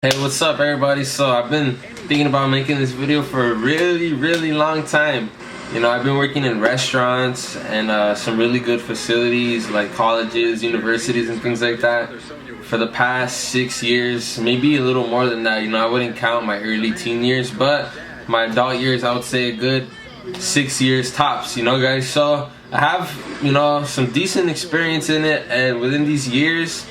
Hey, what's up everybody? So I've been thinking about making this video for a really long time. You know, I've been working in restaurants and some really good facilities like colleges, universities and things like that for the past 6 years, maybe a little more than that. You know, I wouldn't count my early teen years, but my adult years I would say a good 6 years tops, you know guys. So I have, you know, some decent experience in it, and within these years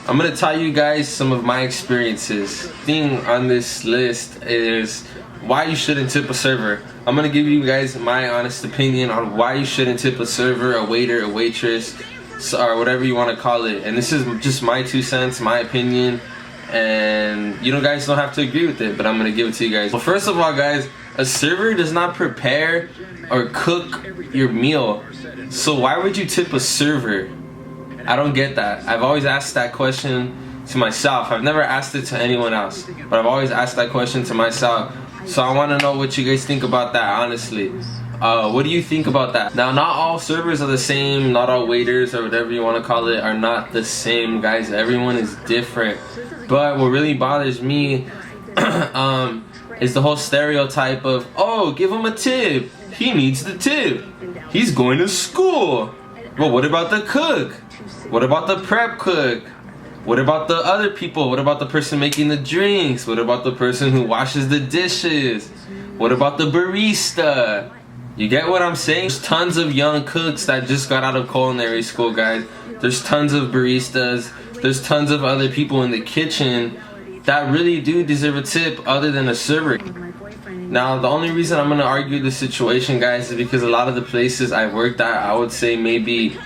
I'm gonna tell you guys some of my experiences. The thing on this list is why you shouldn't tip a server. I'm gonna give you guys my honest opinion on why you shouldn't tip a server, a waiter, a waitress, or whatever you want to call it. And this is just my 2 cents, my opinion, and you know guys don't have to agree with it, but I'm gonna give it to you guys. Well, first of all guys, a server does not prepare or cook your meal, so why would you tip a server? I don't get that. I've always asked that question to myself. I've never asked it to anyone else, but I've always asked that question to myself. So I want to know what you guys think about that, honestly. What do you think about that? Now, not all servers are the same. Not all waiters or whatever you want to call it are not the same, guys. Everyone is different. But what really bothers me is the whole stereotype of, oh, give him a tip. He needs the tip. He's going to school. Well, what about the cook? What about the prep cook? What about the other people? What about the person making the drinks? What about the person who washes the dishes? What about the barista? You get what I'm saying? There's tons of young cooks that just got out of culinary school, guys. There's tons of baristas. There's tons of other people in the kitchen that really do deserve a tip other than a server. Now, the only reason I'm gonna argue this situation, guys, is because a lot of the places I worked at, I would say maybe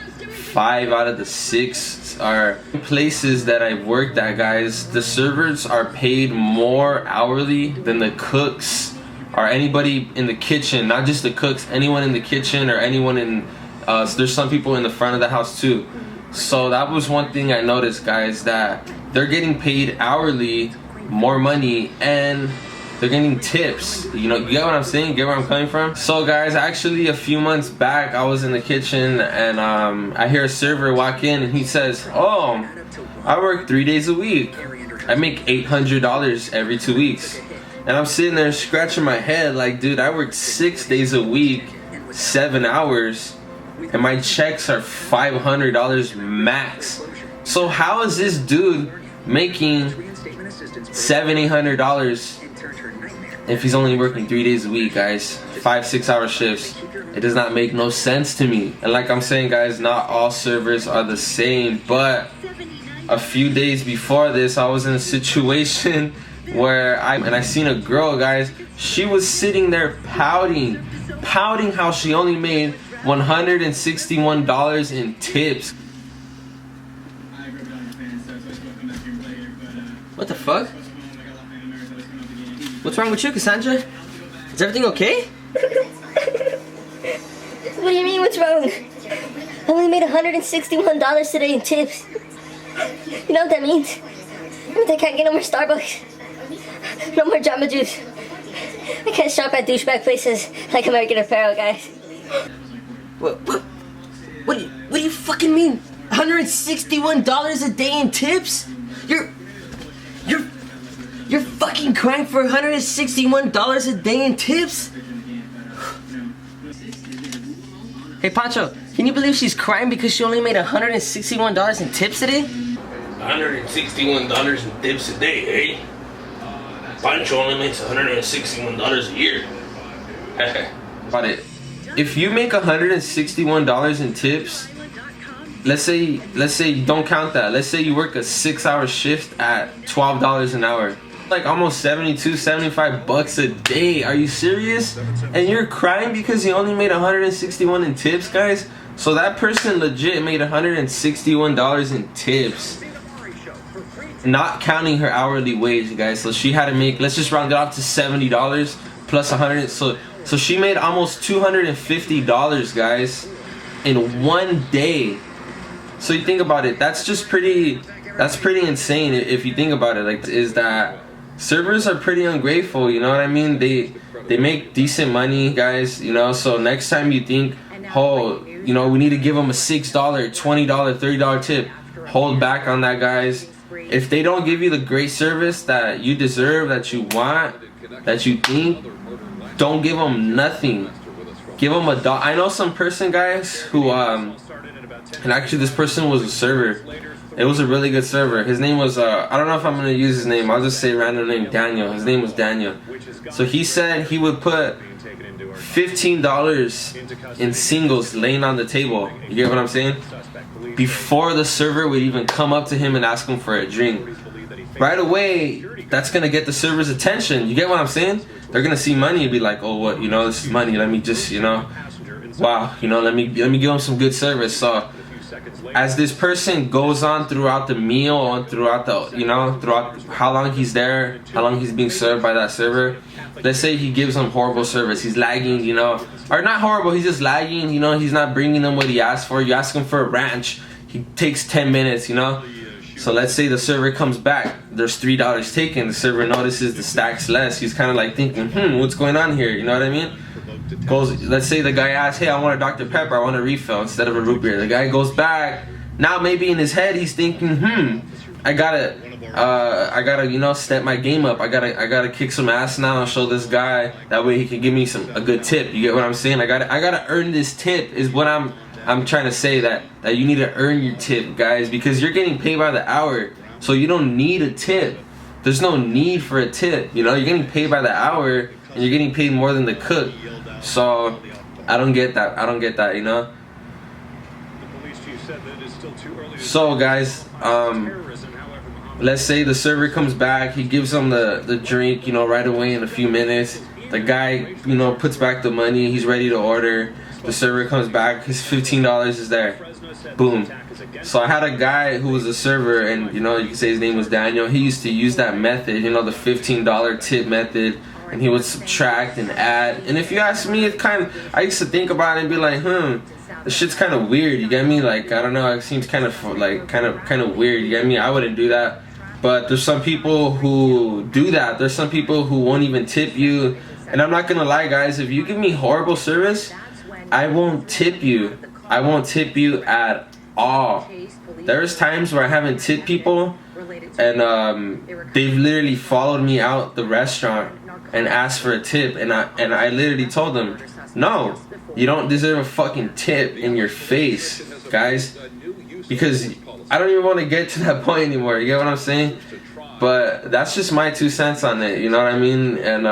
5 out of the 6 are places that I've worked at, guys. The servers are paid more hourly than the cooks or anybody in the kitchen. Not just the cooks, anyone in the kitchen or anyone in, there's some people in the front of the house too. So that was one thing I noticed, guys, that they're getting paid hourly, more money, and they're getting tips. You know, you get what I'm saying? Get where I'm coming from? So guys, actually a few months back I was in the kitchen and I hear a server walk in and he says, oh, I work 3 days a week. I make $800 every 2 weeks. And I'm sitting there scratching my head like, dude, I work 6 days a week, 7 hours, and my checks are $500 max. So how is this dude making $700-800 if he's only working 3 days a week, guys? 5-6 hour shifts. It does not make no sense to me. And like I'm saying, guys, not all servers are the same, but a few days before this I was in a situation where I seen a girl, guys. She was sitting there pouting how she only made $161 in tips. What the fuck? What's wrong with you, Cassandra? Is everything okay? What do you mean, what's wrong? I only made $161 today in tips. You know what that means? It means I can't get no more Starbucks. No more Jamba Juice. I can't shop at douchebag places like American Apparel, guys. What do you fucking mean? $161 a day in tips? You're fucking crying for $161 a day in tips? Hey Pancho, can you believe she's crying because she only made $161 in tips today? $161 in tips a day, eh? Pancho only makes $161 a year. About it. If you make $161 in tips, let's say don't count that. Let's say you work a 6-hour shift at $12 an hour. Like almost 72, 75 bucks a day. Are you serious? And you're crying because you only made $161 in tips, guys? So that person legit made $161 in tips, not counting her hourly wage, guys. So she had to make, let's just round it off to $70 plus 100. So she made almost $250, guys, in one day. So you think about it, that's pretty insane if you think about it. Like, is that servers are pretty ungrateful, you know what I mean? They make decent money, guys, you know. So next time you think, oh, you know, we need to give them a $6, $20, $30 tip, hold back on that, guys. if they don't give you the great service that you deserve, that you want, that you think, don't give them nothing. Give them $1. I know some person, guys, who and actually this person was a server. It was a really good server. His name was I don't know if I'm gonna use his name. I'll just say random name, Daniel. His name was Daniel. So he said he would put $15 in singles laying on the table. You get what I'm saying? Before the server would even come up to him and ask him for a drink. Right away, that's gonna get the server's attention. You get what I'm saying? They're gonna see money and be like, oh, what, you know, this is money. Let me just, you know, wow, you know, let me give him some good service. So as this person goes on throughout the meal and throughout the, you know, throughout how long he's there, how long he's being served by that server, let's say he gives them horrible service, he's lagging, you know, or not horrible, he's just lagging, you know, he's not bringing them what he asked for. You ask him for a ranch, he takes 10 minutes, you know. So let's say the server comes back, there's $3 taken, the server notices the stack's less, he's kind of like thinking, what's going on here, you know what I mean? Goes, let's say the guy asks, hey, I want a Dr. Pepper, I want a refill instead of a root beer. The guy goes back, now maybe in his head he's thinking, I gotta, you know, step my game up. I gotta kick some ass now and show this guy. That way he can give me a good tip. You get what I'm saying? I gotta earn this tip is what I'm trying to say, that you need to earn your tip, guys, because you're getting paid by the hour, so you don't need a tip. There's no need for a tip. You know, you're getting paid by the hour and you're getting paid more than the cook. So I don't get that. I don't get that, you know. So guys, let's say the server comes back, he gives them the drink, you know, right away in a few minutes. The guy, you know, puts back the money, he's ready to order. The server comes back, his $15 is there. Boom. So I had a guy who was a server, and you know, you can say his name was Daniel. He used to use that method, you know, the $15 tip method, and he would subtract and add. And if you ask me, it kind of, I used to think about it and be like, this shit's kind of weird, you get me? Like, I don't know, it seems kind of like kind of weird, you get me? I wouldn't do that. But there's some people who do that. There's some people who won't even tip you. And I'm not gonna lie, guys, if you give me horrible service, I won't tip you. I won't tip you at all. There's times where I haven't tipped people, and they've literally followed me out the restaurant and asked for a tip, and I literally told them, no, you don't deserve a fucking tip in your face, guys, because I don't even want to get to that point anymore. You get what I'm saying? But that's just my 2 cents on it, you know what I mean? And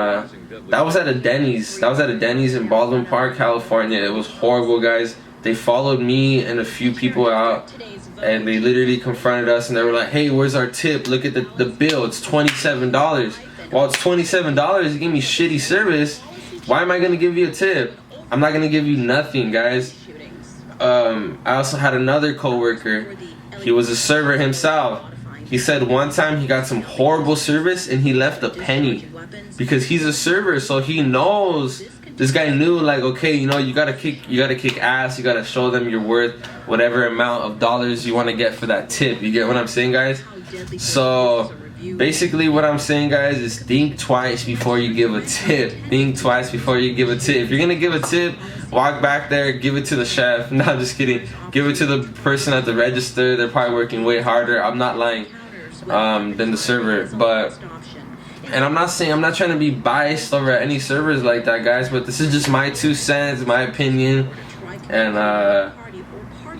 that was at a Denny's. That was at a Denny's in Baldwin Park, California. It was horrible, guys. They followed me and a few people out, and they literally confronted us, and they were like, hey, where's our tip? Look at the bill. It's $27. Well, it's $27. You give me shitty service. Why am I going to give you a tip? I'm not going to give you nothing, guys. I also had another coworker. He was a server himself. He said one time he got some horrible service and he left a penny, because he's a server, so he knows. This guy knew, like, okay, you know, you gotta kick ass, you gotta show them you're worth whatever amount of dollars you want to get for that tip. You get what I'm saying, guys? So basically what I'm saying, guys, is think twice before you give a tip. Think twice before you give a tip. If you're gonna give a tip, walk back there, give it to the chef. No, I'm just kidding. Give it to the person at the register. They're probably working way harder, I'm not lying, than the server. But, and I'm not trying to be biased over any servers like that, guys, but this is just my 2 cents, my opinion, and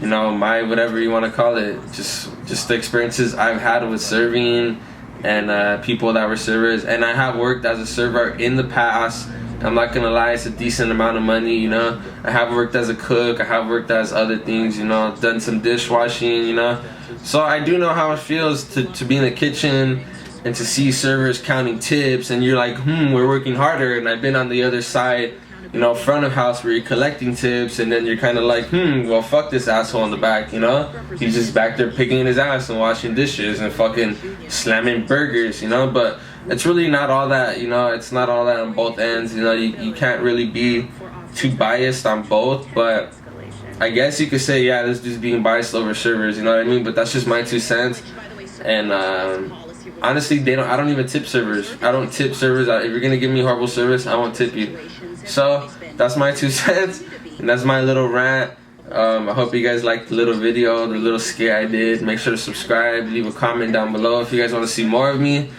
you know, my whatever you want to call it, just the experiences I've had with serving and people that were servers. And I have worked as a server in the past. I'm not gonna lie, it's a decent amount of money, you know. I have worked as a cook, I have worked as other things, you know, done some dishwashing, you know. So I do know how it feels to be in the kitchen and to see servers counting tips, and you're like, we're working harder. And I've been on the other side, you know, front of house, where you're collecting tips, and then you're kind of like, well, fuck this asshole in the back, you know. He's just back there picking his ass and washing dishes and fucking slamming burgers, you know. But it's really not all that, you know. It's not all that on both ends, you know. You can't really be too biased on both, but I guess you could say, yeah, this dude's being biased over servers, you know what I mean? But that's just my 2 cents. And honestly, I don't even tip servers. I don't tip servers. If you're gonna give me horrible service, I won't tip you. So that's my 2 cents, and that's my little rant. I hope you guys liked the little video, the little skit I did. Make sure to subscribe, leave a comment down below if you guys want to see more of me.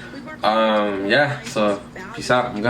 Yeah, so peace out. I'm gone.